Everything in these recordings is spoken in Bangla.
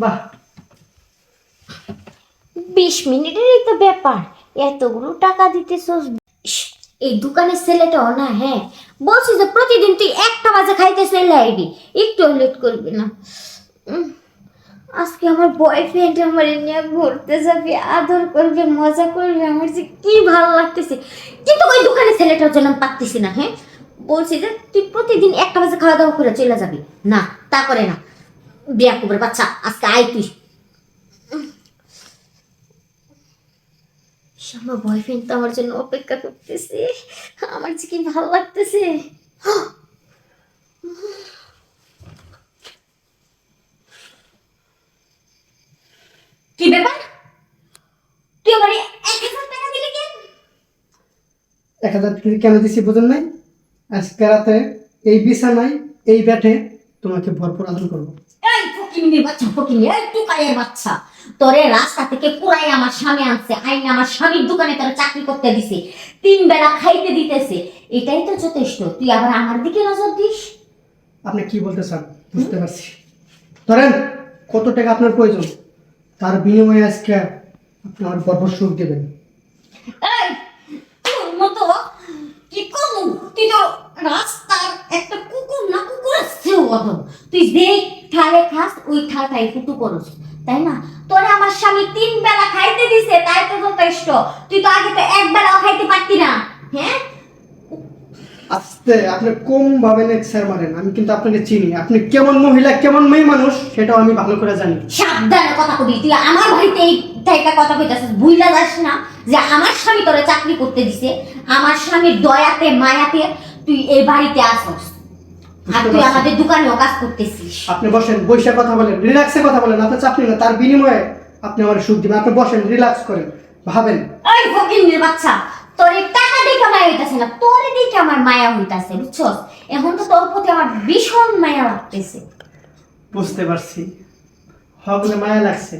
বাহ, 20 মিনিটেরই তো ব্যাপার, এতগুলো টাকা দিতেছ। এই দোকানের ছেলেটাও না, হ্যাঁ বলছি যে প্রতিদিন তুই 1টা বাজে খাইতে চলে আইবি, একটু লেট করবি না। উম, আজকে আমার বয়ফ্রেন্ড আমার নিয়ে ঘুরতে যাবে, আদর করবে, মজা করবে, আমার যে কি ভালো লাগতেছে। কিন্তু ওই দোকানের ছেলেটার জন্য আমি পারতেছি না। হ্যাঁ বলছি যে তুই প্রতিদিন 1টা বাজে খাওয়া দাওয়া করে চলে যাবি, না তা করে না। বিয়া করবে বাচ্চা, আজকে আয় তুই। আমার বয়ফ্রেন্ড তো আমার জন্য অপেক্ষা করতেছে, আমার যে কি ভালো লাগতেছে। কি ব্যাপার, তুই আমার 1,000 টাকা দিলি কেন? 1,000 টাকা কেন দিছি বুঝেন নাই? আজকে রাতে এই বিছানায় এই ব্যাটে তোমাকে ভরপুর আদর করবো। এই ফকিন্নির বাচ্চা, ফকিন্নি, এই টুকাইয়ের বাচ্চা, তোরে রাস্তা থেকে পুরাই আমার স্বামী আনছে, আইনা আমার স্বামীর দোকানে তোরা চাকরি করতে দিছে, 3 বেলা খাইতে দিতেছে, এটাই তো যথেষ্ট। তুই আবার আমার দিকে নজর দিস। আপনি কি বলতে চান বুঝতে পারছি। ধরেন কত টাকা আপনার প্রয়োজন, তার বিনিময়ে আজকে আপনি আমার ভরপুর সুখ দেবেন। এই তোর মতো কি করবো, তুই তো রাস্তার একটা কুকুর না, কুকুরের চেয়েও অধম। তুই যেই ঠালে খাস ওই ঠালটাই ফুটু করস, তাই না? তোরে আমার স্বামী 3 বেলা খাইতে দিছে, তাই তো যথেষ্ট। তুই তো আগে তো 1 বেলাও খাইতে পারতি না। হ্যাঁ আস্তে, আপনি কম ভাবেন স্যার মারেন, আমি কিন্তু আপনাকে চিনি, আপনি কেমন মহিলা কেমন মেয়ে মানুষ সেটাও আমি ভালো করে জানি। সাবধানে কথা কবি, তুই আমার বাড়িতে এই টাইপটা কথা কইতাছিস, ভুইলা যাস না যে আমার স্বামী তোরে চাকরি করতে দিছে, আমার স্বামীর দয়াতে মায়াতে তুই এই বাড়িতে আসস, আর তুই আমাদের দোকানেও কাজ করতেছিস। আপনি বসেন, বসে কথা বলেন, রিল্যাক্সে কথা বলেন, আপনার চাপ নেই না, তার বিনিময়ে আপনি আমার সুখ দিবেন। আপনি বসেন, রিল্যাক্স করেন, ভাবেন। ওই ফকিন্নির বাচ্চা, তোর এই টাকা দেখে মায়া হইতাছে না, তোরে দেখে আমার মায়া হইতাছে, বুঝছস? এখন তো তোর প্রতি আমার ভীষণ মায়া লাগতেছে। বুঝতে পারছি, হগলে মায়া লাগছে,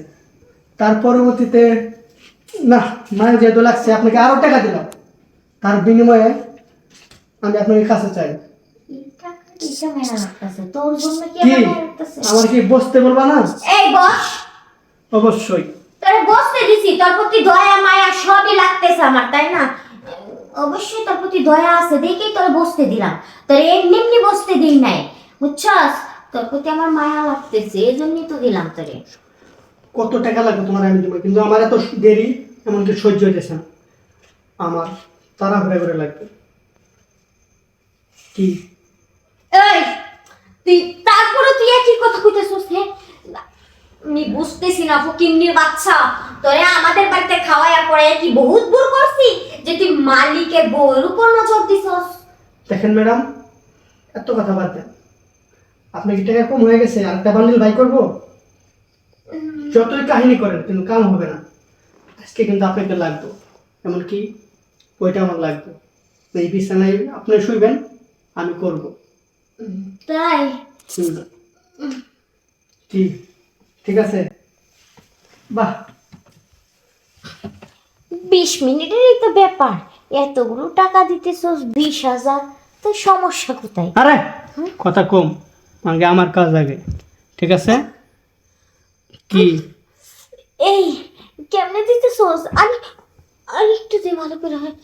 তার পরবর্তীতে না, মায়া যেহেতু লাগছে আপনাকে আরো টাকা দিলাম, তার বিনিময়ে আমি আপনাকে কাছে চাই। এই টাকা দেখে মায়া লাগতেছে, তোর জন্য কি কি আমার মায়া লাগতেছে? আমার কি বসতে বলবা না? এই বস, অবশ্যই। তোরে বসতে দিছি, তোর প্রতি দয়া মায়া সবই লাগতেছে আমার, তাই না? অবশ্যই তোর প্রতি দয়া আছে দেখেই তোরে বসতে দিলাম, তোর এমনি এমনি বসতে দিই নাই, বুঝছস? তোর প্রতি আমার মায়া লাগতেছে, এই জন্যই তো দিলাম তোরে। কত টাকা লাগবে তোমার আমি দেবো, কিন্তু আমার এত দেরি এমনকি সহ্য হইতেছে না, আমার তাড়াহুড়া করে লাগবে। কি এই তুই তারপরে তুই একই কথা কইতেছিস? হ্যাঁ আমি বুঝতেছি না ফকিন্নির বাচ্চা, তোরে আমাদের বাড়িতে খাওয়াইয়া পরে কি বহুত ভুল করছি যে তুই মালিকের বউয়ের উপর নজর দিছস? দেখেন ম্যাডাম, এত কথা বাদ দেন, আপনার কি টাকা কম হয়ে গেছে? আরেকটা বান্ডিল বাই করবো? যতই কাহিনী করেন কিন্তু কাম হবে না, আজকে কিন্তু আপনাকে লাগবে, এমনকি ওইটা আমার লাগবে। এই বিছানায় আপনি শুইবেন, আমি করব। তাই কি ঠিক আছে? বাহ, 20 মিনিটেরই তো ব্যাপার, এতগুলো টাকা দিতেছস, 20,000, তো সমস্যা কোথায়? আরে কথা কম, আগে আমার কাজ আগে, ঠিক আছে? কি এই কেমনে দিতেছস? আরে আরে একটু দে ভালো করে হয়।